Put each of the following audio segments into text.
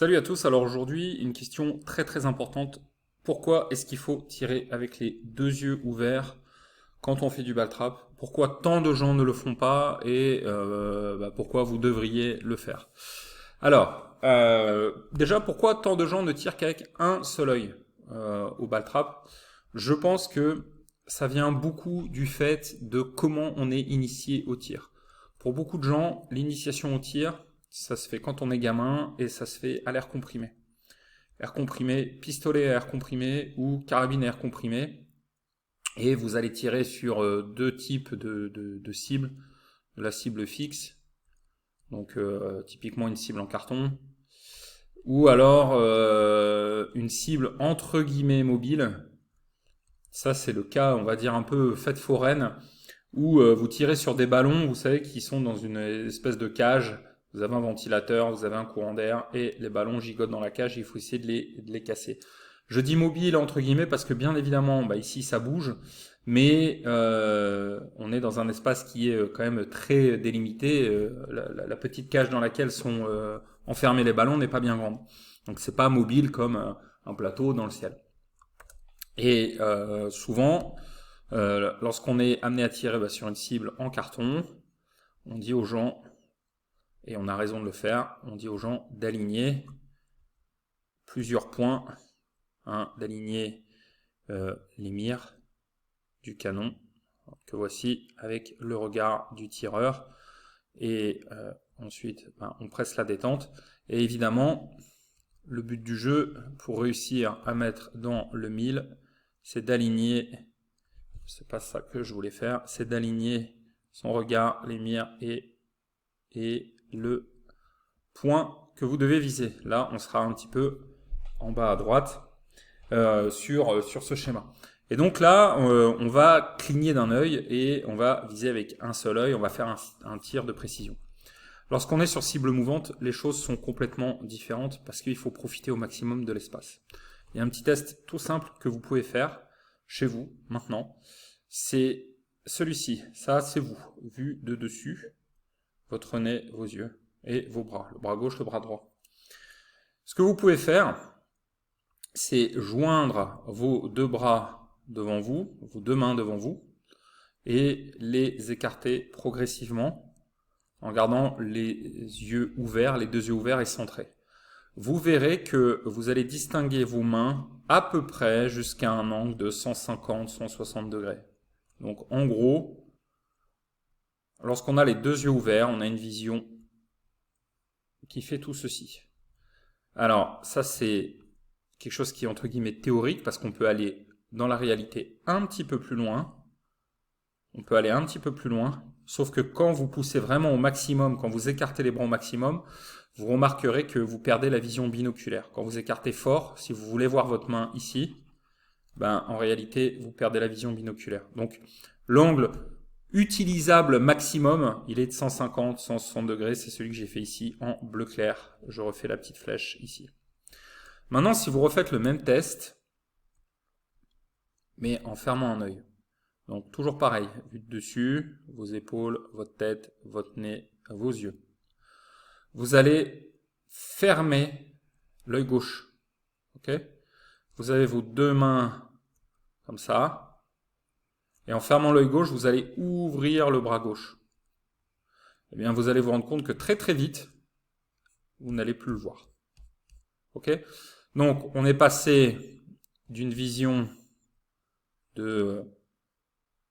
Salut à tous, alors aujourd'hui une question très importante. Pourquoi est-ce qu'il faut tirer avec les deux yeux ouverts quand on fait du ball trap? Pourquoi tant de gens ne le font pas et pourquoi vous devriez le faire? Alors, déjà pourquoi tant de gens ne tirent qu'avec un seul œil au ball trap? Je pense que ça vient beaucoup du fait de comment on est initié au tir. Pour beaucoup de gens, l'initiation au tir, ça se fait quand on est gamin et ça se fait à l'air comprimé. Air comprimé, pistolet à air comprimé ou carabine à air comprimé. Et vous allez tirer sur deux types de cibles. La cible fixe, donc typiquement une cible en carton, ou alors une cible entre guillemets mobile. Ça c'est le cas, on va dire un peu fête foraine, où vous tirez sur des ballons, vous savez, qui sont dans une espèce de cage. Vous avez un ventilateur, vous avez un courant d'air, et les ballons gigotent dans la cage, il faut essayer de les casser. Je dis mobile entre guillemets parce que bien évidemment, ici ça bouge, mais on est dans un espace qui est quand même très délimité. La petite cage dans laquelle sont enfermés les ballons n'est pas bien grande. Donc c'est pas mobile comme un plateau dans le ciel. Et souvent, lorsqu'on est amené à tirer sur une cible en carton, on dit aux gens, et on a raison de le faire, on dit aux gens d'aligner plusieurs points, d'aligner les mires du canon, que voici avec le regard du tireur, et ensuite on presse la détente, et évidemment, le but du jeu, pour réussir à mettre dans le mille, c'est d'aligner, c'est pas ça que je voulais faire, c'est d'aligner son regard, les mires et le point que vous devez viser. Là, on sera un petit peu en bas à droite sur ce schéma. Et donc là, on va cligner d'un œil et on va viser avec un seul œil, on va faire un tir de précision. Lorsqu'on est sur cible mouvante, les choses sont complètement différentes parce qu'il faut profiter au maximum de l'espace. Il y a un petit test tout simple que vous pouvez faire chez vous maintenant. C'est celui-ci. Ça, c'est vous, vu de dessus, votre nez, vos yeux et vos bras. Le bras gauche, le bras droit. Ce que vous pouvez faire, c'est joindre vos deux bras devant vous, vos deux mains devant vous, et les écarter progressivement en gardant les yeux ouverts, les deux yeux ouverts et centrés. Vous verrez que vous allez distinguer vos mains à peu près jusqu'à un angle de 150-160 degrés. Donc en gros, lorsqu'on a les deux yeux ouverts, on a une vision qui fait tout ceci. Alors ça c'est quelque chose qui est entre guillemets théorique parce qu'on peut aller dans la réalité un petit peu plus loin. On peut aller un petit peu plus loin, sauf que quand vous poussez vraiment au maximum, quand vous écartez les bras au maximum, vous remarquerez que vous perdez la vision binoculaire. Quand vous écartez fort, si vous voulez voir votre main ici, en réalité, vous perdez la vision binoculaire. Donc, l'angle utilisable maximum, il est de 150, 160 degrés. C'est celui que j'ai fait ici en bleu clair. Je refais la petite flèche ici. Maintenant, si vous refaites le même test, mais en fermant un œil. Donc toujours pareil, vue de dessus, vos épaules, votre tête, votre nez, vos yeux. Vous allez fermer l'œil gauche. Ok? Vous avez vos deux mains comme ça. Et en fermant l'œil gauche, vous allez ouvrir le bras gauche. Eh bien, vous allez vous rendre compte que très vite, vous n'allez plus le voir. Ok? Donc, on est passé d'une vision de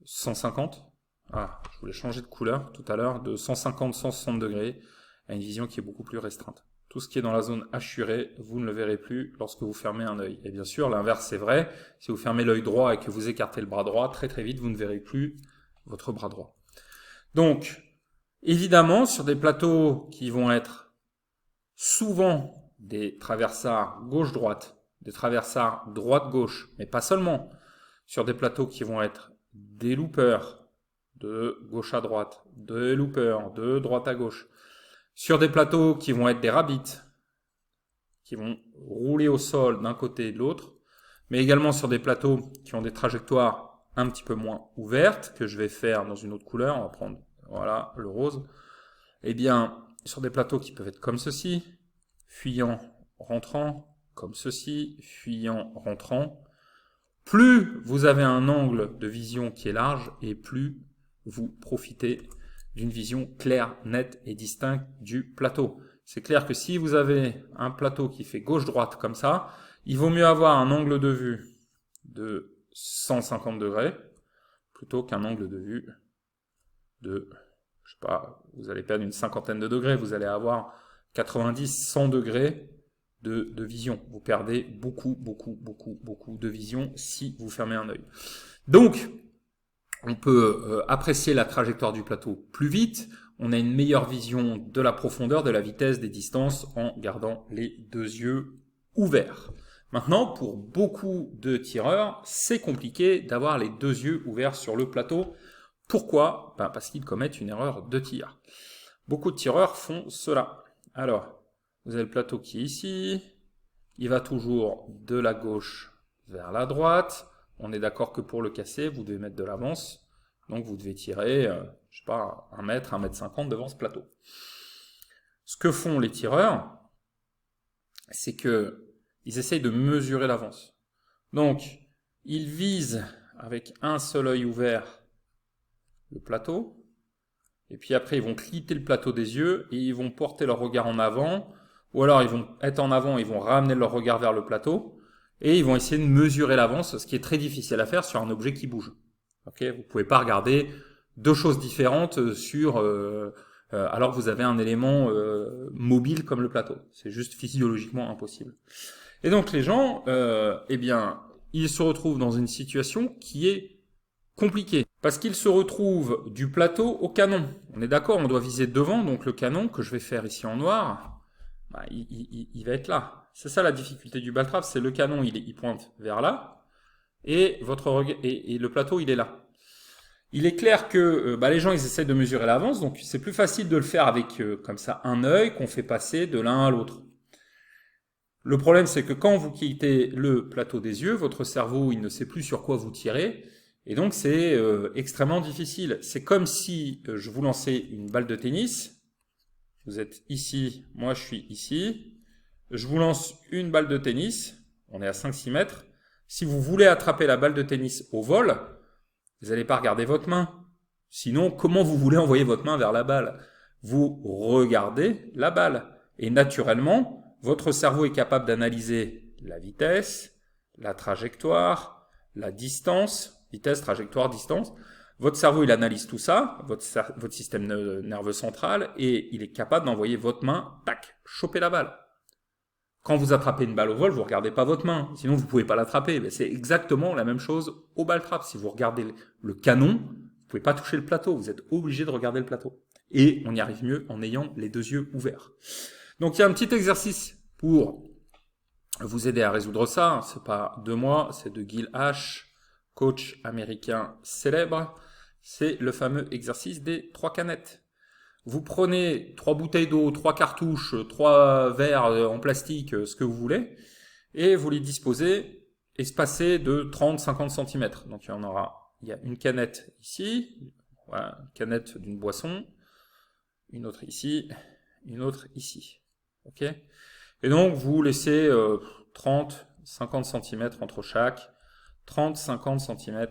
150. Je voulais changer de couleur tout à l'heure, de 150-160 degrés à une vision qui est beaucoup plus restreinte. Tout ce qui est dans la zone hachurée, vous ne le verrez plus lorsque vous fermez un œil. Et bien sûr, l'inverse c'est vrai. Si vous fermez l'œil droit et que vous écartez le bras droit, très vite, vous ne verrez plus votre bras droit. Donc, évidemment, sur des plateaux qui vont être souvent des traversards gauche-droite, des traversards droite-gauche, mais pas seulement, sur des plateaux qui vont être des loopers de gauche à droite, des loopers de droite à gauche, sur des plateaux qui vont être des rabbits, qui vont rouler au sol d'un côté et de l'autre, mais également sur des plateaux qui ont des trajectoires un petit peu moins ouvertes, que je vais faire dans une autre couleur, on va prendre voilà, le rose, et bien sur des plateaux qui peuvent être comme ceci, fuyant rentrant, comme ceci, fuyant, rentrant, plus vous avez un angle de vision qui est large et plus vous profitez d'une vision claire, nette et distincte du plateau. C'est clair que si vous avez un plateau qui fait gauche-droite comme ça, il vaut mieux avoir un angle de vue de 150 degrés plutôt qu'un angle de vue de, je sais pas, vous allez perdre une cinquantaine de degrés, vous allez avoir 90, 100 degrés de vision. Vous perdez beaucoup de vision si vous fermez un œil. Donc, on peut apprécier la trajectoire du plateau plus vite, on a une meilleure vision de la profondeur, de la vitesse, des distances en gardant les deux yeux ouverts. Maintenant, pour beaucoup de tireurs, c'est compliqué d'avoir les deux yeux ouverts sur le plateau. Pourquoi? Parce qu'ils commettent une erreur de tir. Beaucoup de tireurs font cela. Alors, vous avez le plateau qui est ici, il va toujours de la gauche vers la droite. On est d'accord que pour le casser, vous devez mettre de l'avance. Donc vous devez tirer, je sais pas, 1 mètre, 1 mètre 50 devant ce plateau. Ce que font les tireurs, c'est que ils essayent de mesurer l'avance. Donc, ils visent avec un seul œil ouvert le plateau, et puis après ils vont cliquer le plateau des yeux et ils vont porter leur regard en avant, ou alors ils vont être en avant, ils vont ramener leur regard vers le plateau, et ils vont essayer de mesurer l'avance, ce qui est très difficile à faire sur un objet qui bouge. Okay, vous ne pouvez pas regarder deux choses différentes sur alors que vous avez un élément mobile comme le plateau. C'est juste physiologiquement impossible. Et donc les gens, eh bien, ils se retrouvent dans une situation qui est compliquée. Parce qu'ils se retrouvent du plateau au canon. On est d'accord, on doit viser devant, donc le canon que je vais faire ici en noir, il va être là. C'est ça la difficulté du ball trap, c'est le canon, il pointe vers là, et le plateau, il est là. Il est clair que les gens, ils essaient de mesurer l'avance, donc c'est plus facile de le faire avec comme ça un œil qu'on fait passer de l'un à l'autre. Le problème, c'est que quand vous quittez le plateau des yeux, votre cerveau, il ne sait plus sur quoi vous tirez, et donc c'est extrêmement difficile. C'est comme si je vous lançais une balle de tennis, vous êtes ici, moi je suis ici, je vous lance une balle de tennis, on est à 5-6 mètres, si vous voulez attraper la balle de tennis au vol, vous n'allez pas regarder votre main. Sinon, comment vous voulez envoyer votre main vers la balle? Vous regardez la balle. Et naturellement, votre cerveau est capable d'analyser la vitesse, la trajectoire, la distance, vitesse, trajectoire, distance. Votre cerveau, il analyse tout ça, votre système nerveux central, et il est capable d'envoyer votre main, tac, choper la balle. Quand vous attrapez une balle au vol, vous ne regardez pas votre main, sinon vous ne pouvez pas l'attraper. C'est exactement la même chose au ball trap. Si vous regardez le canon, vous ne pouvez pas toucher le plateau, vous êtes obligé de regarder le plateau. Et on y arrive mieux en ayant les deux yeux ouverts. Donc il y a un petit exercice pour vous aider à résoudre ça. C'est pas de moi, c'est de Gil H, coach américain célèbre. C'est le fameux exercice des 3 canettes. Vous prenez 3 bouteilles d'eau, 3 cartouches, 3 verres en plastique, ce que vous voulez, et vous les disposez espacés de 30-50 cm. Donc il y a une canette ici, voilà, une canette d'une boisson, une autre ici, une autre ici. Ok ? Et donc vous laissez 30-50 cm entre chaque, 30-50 cm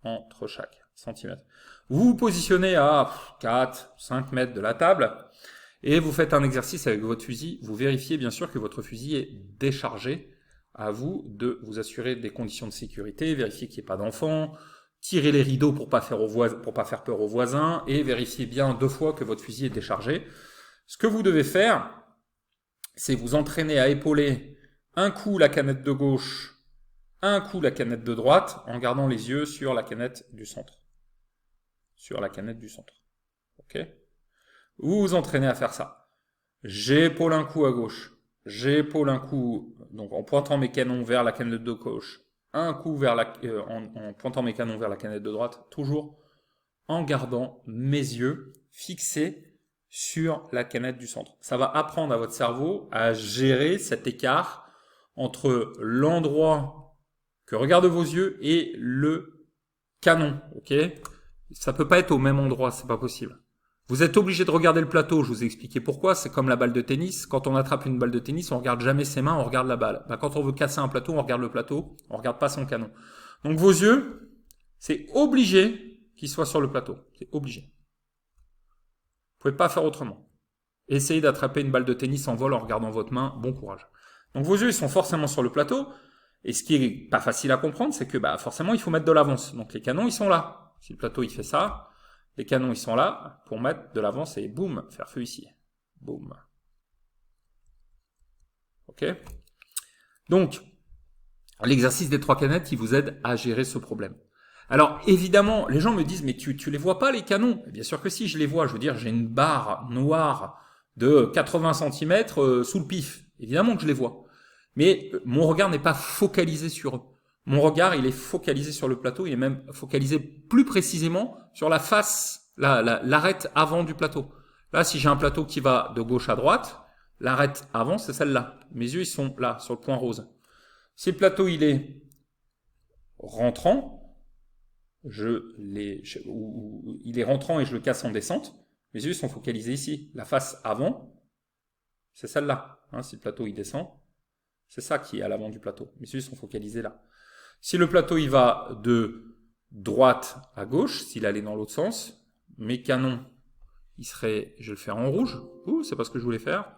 entre chaque centimètre. Vous vous positionnez à 4-5 mètres de la table et vous faites un exercice avec votre fusil. Vous vérifiez bien sûr que votre fusil est déchargé. À vous de vous assurer des conditions de sécurité, vérifier qu'il n'y ait pas d'enfants, tirer les rideaux pour pas faire peur aux voisins et vérifier bien 2 fois que votre fusil est déchargé. Ce que vous devez faire, c'est vous entraîner à épauler un coup la canette de gauche, un coup la canette de droite en gardant les yeux sur la canette du centre. Sur la canette du centre. Ok ? Vous vous entraînez à faire ça. J'épaule un coup à gauche. J'épaule un coup, donc en pointant mes canons vers la canette de gauche. Un coup en pointant mes canons vers la canette de droite. Toujours en gardant mes yeux fixés sur la canette du centre. Ça va apprendre à votre cerveau à gérer cet écart entre l'endroit que regardent vos yeux et le canon. Ok ? Ça peut pas être au même endroit, c'est pas possible. Vous êtes obligé de regarder le plateau, je vous ai expliqué pourquoi, c'est comme la balle de tennis. Quand on attrape une balle de tennis, on regarde jamais ses mains, on regarde la balle. Bah, quand on veut casser un plateau, on regarde le plateau, on regarde pas son canon. Donc vos yeux, c'est obligé qu'ils soient sur le plateau. C'est obligé. Vous pouvez pas faire autrement. Essayez d'attraper une balle de tennis en vol en regardant votre main, bon courage. Donc vos yeux, ils sont forcément sur le plateau. Et ce qui est pas facile à comprendre, c'est que bah, forcément, il faut mettre de l'avance. Donc les canons, ils sont là. Si le plateau, il fait ça, les canons, ils sont là pour mettre de l'avance et boum, faire feu ici. Boum. Ok? Donc, l'exercice des 3 canettes, il vous aide à gérer ce problème. Alors, évidemment, les gens me disent, mais tu les vois pas, les canons? Bien sûr que si, je les vois. Je veux dire, j'ai une barre noire de 80 cm sous le pif. Évidemment que je les vois. Mais mon regard n'est pas focalisé sur eux. Mon regard, il est focalisé sur le plateau, il est même focalisé plus précisément sur la face, l'arête avant du plateau. Là, si j'ai un plateau qui va de gauche à droite, l'arête avant, c'est celle-là. Mes yeux, ils sont là, sur le point rose. Si le plateau, il est rentrant, il est rentrant et je le casse en descente, mes yeux sont focalisés ici. La face avant, c'est celle-là. Hein, si le plateau, il descend, c'est ça qui est à l'avant du plateau. Mes yeux sont focalisés là. Si le plateau il va de droite à gauche, s'il allait dans l'autre sens, mes canons, il serait, je vais le faire en rouge. Ouh, c'est pas ce que je voulais faire.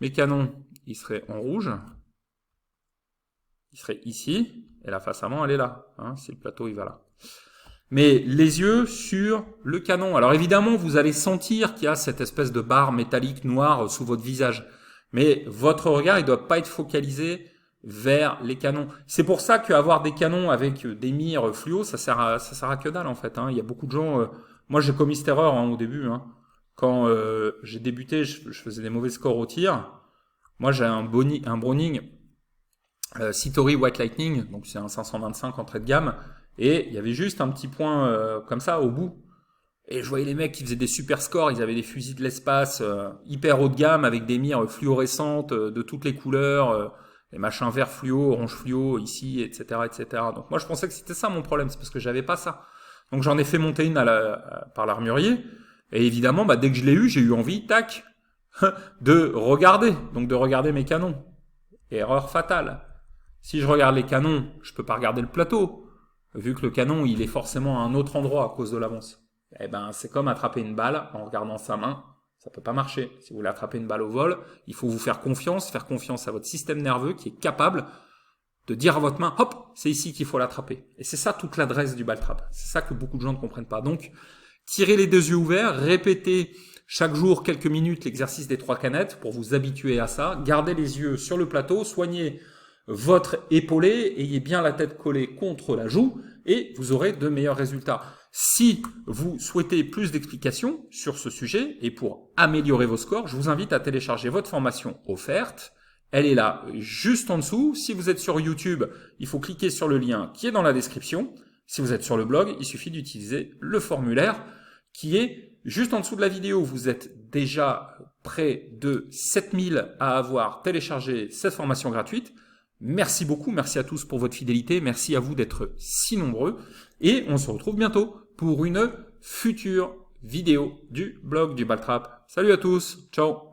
Mes canons, ils seraient en rouge. Il serait ici, et la face avant, elle est là. Hein, si le plateau il va là. Mais les yeux sur le canon. Alors évidemment, vous allez sentir qu'il y a cette espèce de barre métallique noire sous votre visage. Mais votre regard, il doit pas être focalisé vers les canons. C'est pour ça qu'avoir des canons avec des mires fluo, ça sert à que dalle en fait. Hein. Il y a beaucoup de gens. Moi, j'ai commis cette erreur au début. Hein. Quand j'ai débuté, je faisais des mauvais scores au tir. Moi, j'ai un Browning Citori White Lightning, donc c'est un 525 entrée de gamme, et il y avait juste un petit point comme ça au bout. Et je voyais les mecs qui faisaient des super scores, ils avaient des fusils de l'espace hyper haut de gamme avec des mires fluorescentes de toutes les couleurs, les machins vert fluo, orange fluo ici, etc., etc. Donc moi je pensais que c'était ça mon problème, c'est parce que j'avais pas ça. Donc j'en ai fait monter une par l'armurier, et évidemment dès que je l'ai eu, j'ai eu envie, tac, de regarder, donc de regarder mes canons. Erreur fatale. Si je regarde les canons, je peux pas regarder le plateau, vu que le canon il est forcément à un autre endroit à cause de l'avance. Eh ben, c'est comme attraper une balle en regardant sa main. Ça peut pas marcher. Si vous voulez attraper une balle au vol, il faut vous faire confiance à votre système nerveux qui est capable de dire à votre main, hop, c'est ici qu'il faut l'attraper. Et c'est ça toute l'adresse du ball trap. C'est ça que beaucoup de gens ne comprennent pas. Donc, tirez les 2 yeux ouverts, répétez chaque jour quelques minutes l'exercice des 3 canettes pour vous habituer à ça. Gardez les yeux sur le plateau, soignez votre épaulé, ayez bien la tête collée contre la joue et vous aurez de meilleurs résultats. Si vous souhaitez plus d'explications sur ce sujet et pour améliorer vos scores, je vous invite à télécharger votre formation offerte. Elle est là juste en dessous. Si vous êtes sur YouTube, il faut cliquer sur le lien qui est dans la description. Si vous êtes sur le blog, il suffit d'utiliser le formulaire qui est juste en dessous de la vidéo. Vous êtes déjà près de 7000 à avoir téléchargé cette formation gratuite. Merci beaucoup, merci à tous pour votre fidélité, merci à vous d'être si nombreux et on se retrouve bientôt pour une future vidéo du blog du Ball Trap. Salut à tous, ciao.